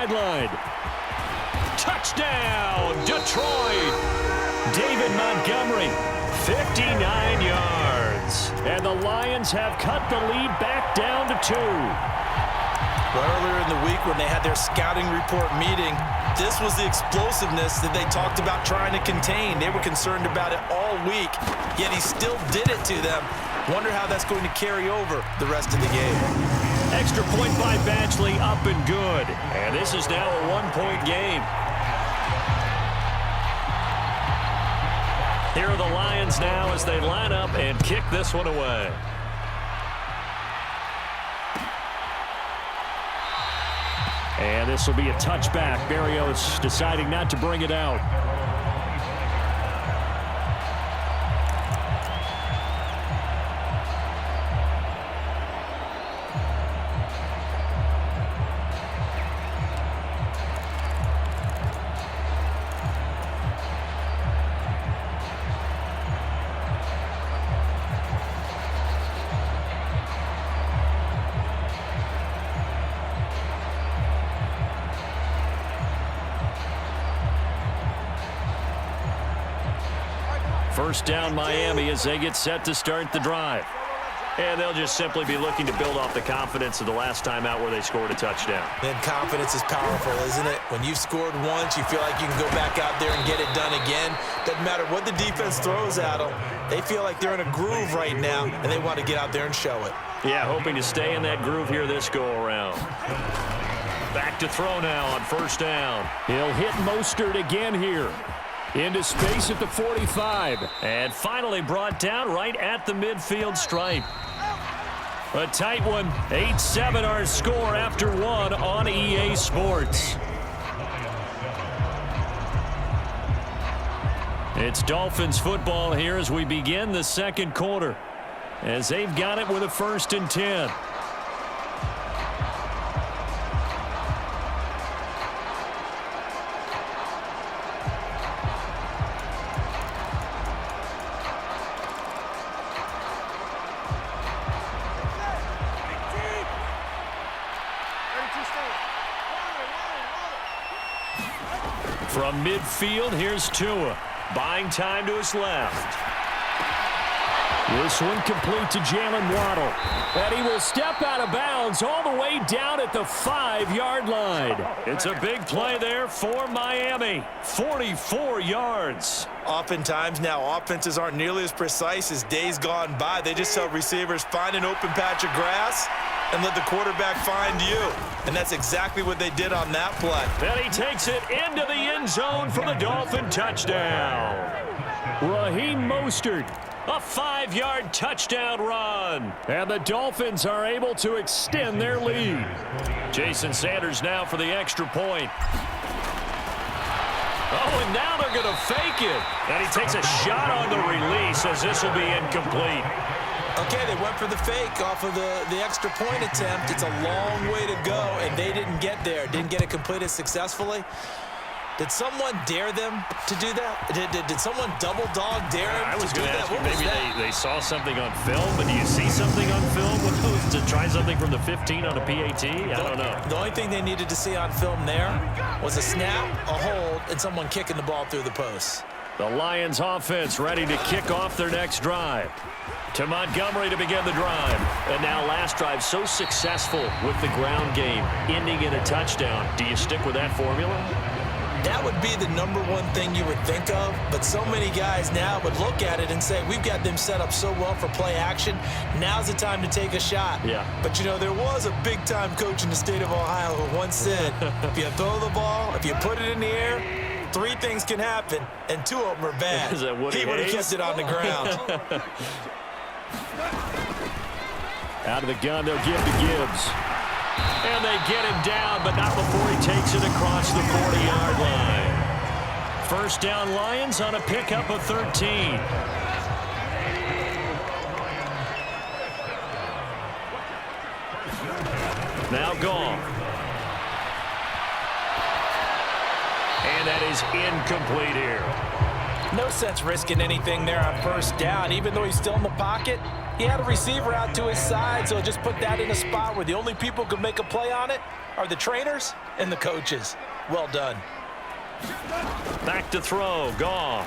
sideline. Touchdown, Detroit! David Montgomery, 59 yards. And the Lions have cut the lead back down to 2. Earlier in the week when they had their scouting report meeting, this was the explosiveness that they talked about trying to contain. They were concerned about it all week, yet he still did it to them. Wonder how that's going to carry over the rest of the game. Extra point by Badgley, up and good. And this is now a 1-point game. Here are the Lions now as they line up and kick this one away. And this will be a touchback. Berrios deciding not to bring it out. First down Miami as they get set to start the drive. And they'll just simply be looking to build off the confidence of the last time out where they scored a touchdown. And confidence is powerful, isn't it? When you've scored once, you feel like you can go back out there and get it done again. Doesn't matter what the defense throws at them. They feel like they're in a groove right now, and they want to get out there and show it. Yeah, hoping to stay in that groove here this go-around. Back to throw now on first down. He'll hit Mostert again here. Into space at the 45. And finally brought down right at the midfield stripe. A tight one. 8-7 our score after one on EA Sports. It's Dolphins football here as we begin the second quarter. As they've got it with a 1st and 10. From midfield, here's Tua. Buying time to his left. This one complete to Jalen Waddle. And he will step out of bounds all the way down at the 5-yard line. It's a big play there for Miami. 44 yards. Oftentimes now offenses aren't nearly as precise as days gone by. They just tell receivers, find an open patch of grass and let the quarterback find you. And that's exactly what they did on that play. Then he takes it into the end zone for the Dolphin touchdown. Raheem Mostert, a 5-yard touchdown run. And the Dolphins are able to extend their lead. Jason Sanders now for the extra point. Oh, and now they're going to fake it. And he takes a shot on the release as this will be incomplete. Okay, they went for the fake off of the extra point attempt. It's a long way to go, and they didn't get there. Didn't get it completed successfully. Did someone dare them to do that? Did someone double dog dare them I was to do going to that? ask you, maybe they saw something on film, but do you see something on film to try something from the 15 on a PAT? I don't know. The only thing they needed to see on film there was a snap, a hold, and someone kicking the ball through the post. The Lions offense ready to kick off their next drive. To Montgomery to begin the drive. And now last drive so successful with the ground game, ending in a touchdown. Do you stick with that formula? That would be the number one thing you would think of, but so many guys now would look at it and say, we've got them set up so well for play action. Now's the time to take a shot. Yeah. But, you know, there was a big-time coach in the state of Ohio who once said, if you throw the ball, if you put it in the air, 3 things can happen, and 2 of them are bad. Is that Woody He would have Hayes? kept it on the ground. Out of the gun, they'll give to Gibbs. And they get him down, but not before he takes it across the 40-yard line. First down Lions on a pickup of 13. Now gone. And that is incomplete here. No sense risking anything there on first down, even though he's still in the pocket. He had a receiver out to his side, so just put that in a spot where the only people who could make a play on it are the trainers and the coaches. Well done. Back to throw. Goff.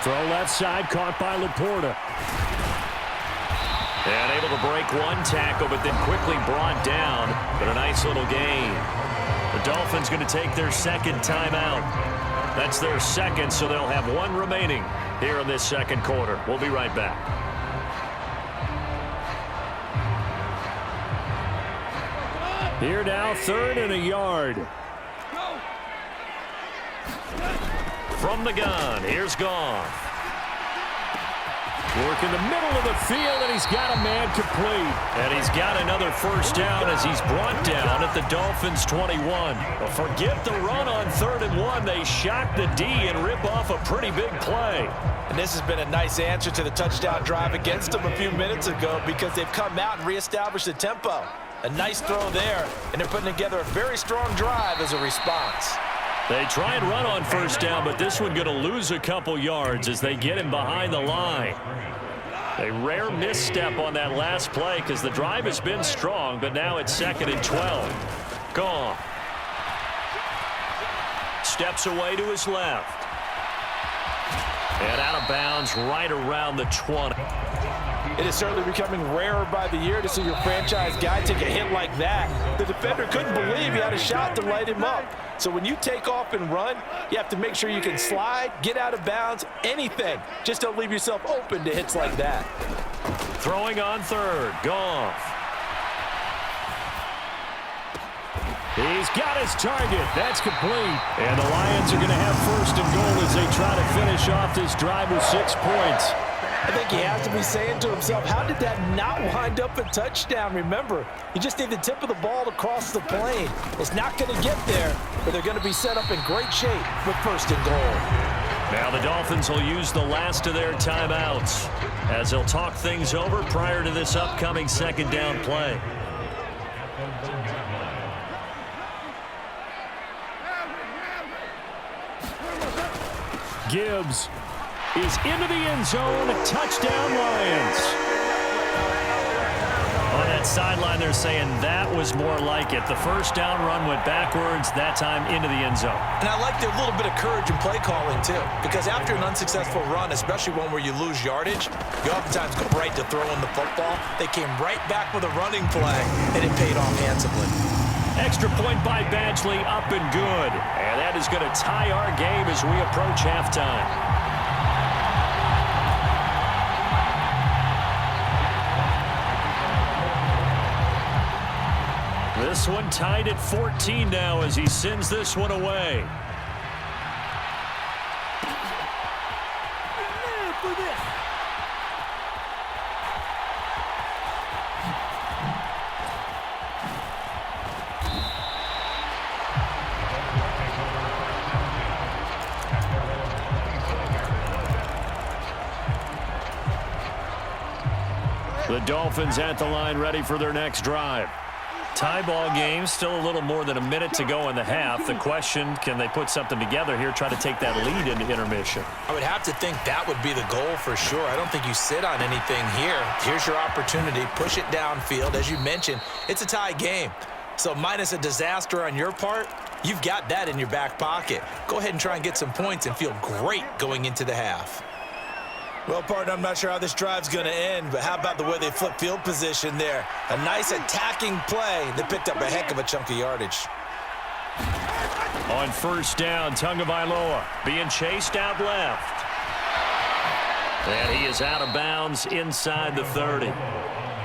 Throw left side, caught by Laporta. And able to break one tackle, but then quickly brought down. But a nice little gain. The Dolphins going to take their second timeout. That's their second, so they'll have one remaining here in this second quarter. We'll be right back. Here now, 3rd and a yard. From the gun, here's Goff. Work in the middle of the field, and he's got a man complete. And he's got another first down as he's brought down at the Dolphins' 21. Well, forget the run on 3rd and 1. They shock the D and rip off a pretty big play. And this has been a nice answer to the touchdown drive against them a few minutes ago because they've come out and reestablished the tempo. A nice throw there, and they're putting together a very strong drive as a response. They try and run on first down, but this one going to lose a couple yards as they get him behind the line. A rare misstep on that last play because the drive has been strong, but now it's 2nd and 12. Gone. Steps away to his left. And out of bounds right around the 20. It is certainly becoming rarer by the year to see your franchise guy take a hit like that. The defender couldn't believe he had a shot to light him up. So when you take off and run, you have to make sure you can slide, get out of bounds, anything. Just don't leave yourself open to hits like that. Throwing on 3rd. Goff. He's got his target. That's complete. And the Lions are going to have 1st and goal as they try to finish off this drive with 6 points. I think he has to be saying to himself, how did that not wind up a touchdown? Remember, you just need the tip of the ball to cross the plane. It's not going to get there, but they're going to be set up in great shape with 1st and goal. Now the Dolphins will use the last of their timeouts as they'll talk things over prior to this upcoming 2nd down play. Gibbs is into the end zone. Touchdown, Lions. On that sideline, they're saying that was more like it. The first down run went backwards, that time into the end zone. And I like their little bit of courage in play calling, too. Because after an unsuccessful run, especially one where you lose yardage, you oftentimes go right to throwing the football. They came right back with a running play, and it paid off handsomely. Extra point by Badgley, up and good. And that is going to tie our game as we approach halftime. This one tied at 14 now as he sends this one away. The Dolphins at the line ready for their next drive. Tie ball game, still a little more than a minute to go in the half. The question, can they put something together here, try to take that lead into intermission? I would have to think that would be the goal for sure. I don't think you sit on anything here. Here's your opportunity. Push it downfield. As you mentioned, it's a tie game. So minus a disaster on your part, you've got that in your back pocket. Go ahead and try and get some points and feel great going into the half. Well, partner, I'm not sure how this drive's going to end, but how about the way they flip field position there? A nice attacking play. They picked up a heck of a chunk of yardage. On first down, Tagovailoa being chased out left. And he is out of bounds inside the 30.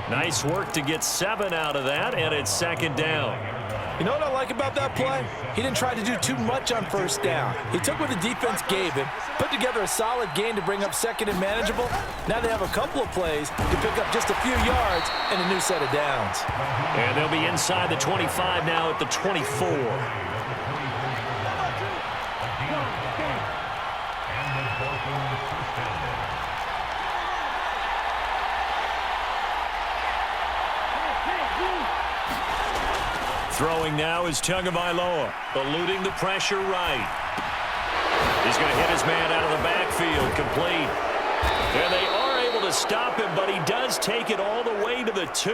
Nice work to get 7 out of that, and it's 2nd down. You know what I like about that play? He didn't try to do too much on first down. He took what the defense gave him, put together a solid gain to bring up 2nd and manageable. Now they have a couple of plays to pick up just a few yards and a new set of downs. And they'll be inside the 25 now at the 24. Throwing now is Tagovailoa, eluding the pressure right. He's going to hit his man out of the backfield, complete. And they are able to stop him, but he does take it all the way to the 2.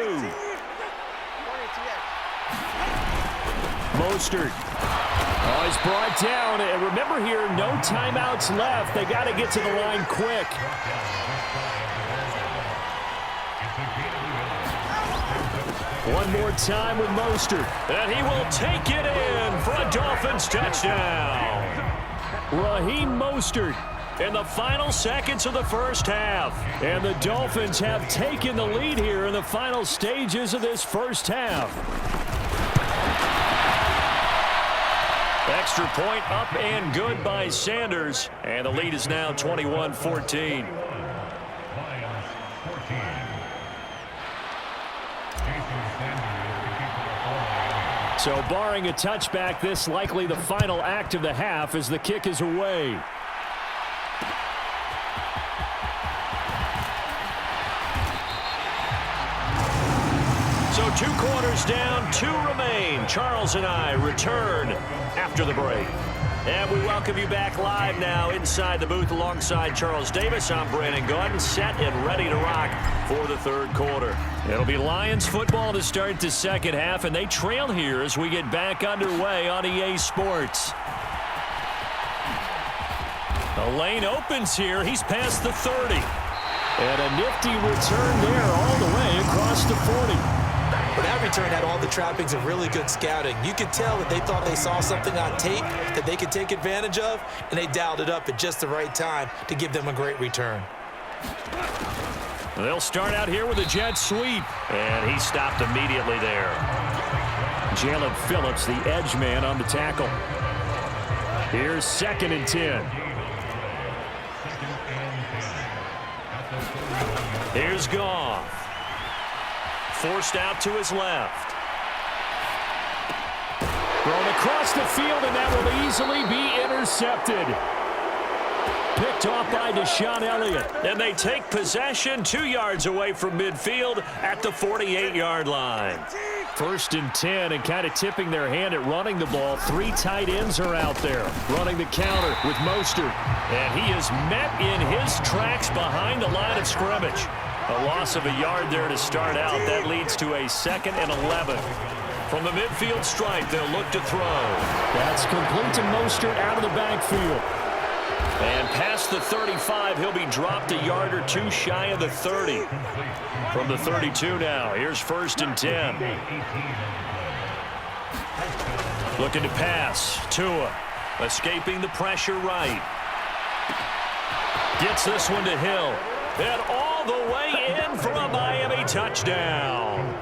Mostert. Oh, he's brought down. And remember here, no timeouts left. They got to get to the line quick. One more time with Mostert. And he will take it in for a Dolphins touchdown. Raheem Mostert in the final seconds of the first half. And the Dolphins have taken the lead here in the final stages of this first half. Extra point up and good by Sanders. And the lead is now 21-14. So barring a touchback, this likely the final act of the half as the kick is away. So 2 quarters down, 2 remain. Charles and I return after the break. And we welcome you back live now inside the booth alongside Charles Davis. I'm Brandon Gunn, set and ready to rock for the third quarter. It'll be Lions football to start the second half, and they trail here as we get back underway on EA Sports. The lane opens here. He's past the 30. And a nifty return there all the way across the 40. But that return had all the trappings of really good scouting. You could tell that they thought they saw something on tape that they could take advantage of, and they dialed it up at just the right time to give them a great return. They'll start out here with a jet sweep, and he stopped immediately there. Jalen Phillips, the edge man on the tackle. Here's 2nd and 10. Here's Goff. Forced out to his left. Thrown across the field, and that will easily be intercepted. Picked off by Deshaun Elliott. And they take possession 2 yards away from midfield at the 48-yard line. 1st and 10, and kind of tipping their hand at running the ball. 3 tight ends are out there running the counter with Mostert. And he is met in his tracks behind the line of scrimmage. A loss of a yard there to start out. That leads to a 2nd and 11. From the midfield stripe, they'll look to throw. That's complete to Mostert out of the backfield. And past the 35, he'll be dropped a yard or 2 shy of the 30. From the 32 now, here's 1st and 10. Looking to pass. Tua escaping the pressure right. Gets this one to Hill. And all the way in for a Miami touchdown.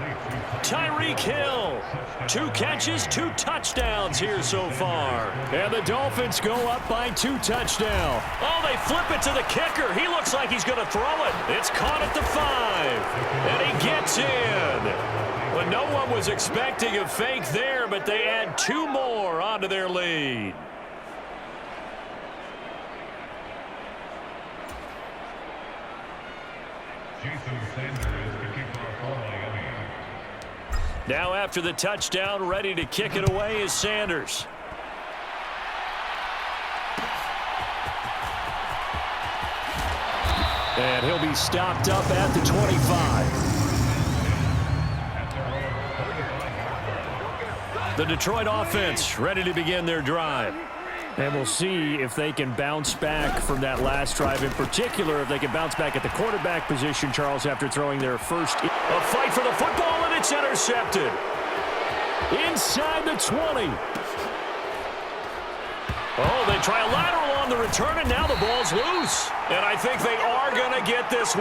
Tyreek Hill. 2 catches, 2 touchdowns here so far. And the Dolphins go up by 2 touchdowns. Oh, they flip it to the kicker. He looks like he's going to throw it. It's caught at the 5. And he gets in. Well, no one was expecting a fake there, but they add 2 more onto their lead. Now after the touchdown, ready to kick it away is Sanders. And he'll be stopped up at the 25. The Detroit offense ready to begin their drive. And we'll see if they can bounce back from that last drive. In particular, if they can bounce back at the quarterback position, Charles, after throwing their first. A fight for the football, and it's intercepted. Inside the 20. Oh, they try a lateral on the return, and now the ball's loose. And I think they are going to get this one.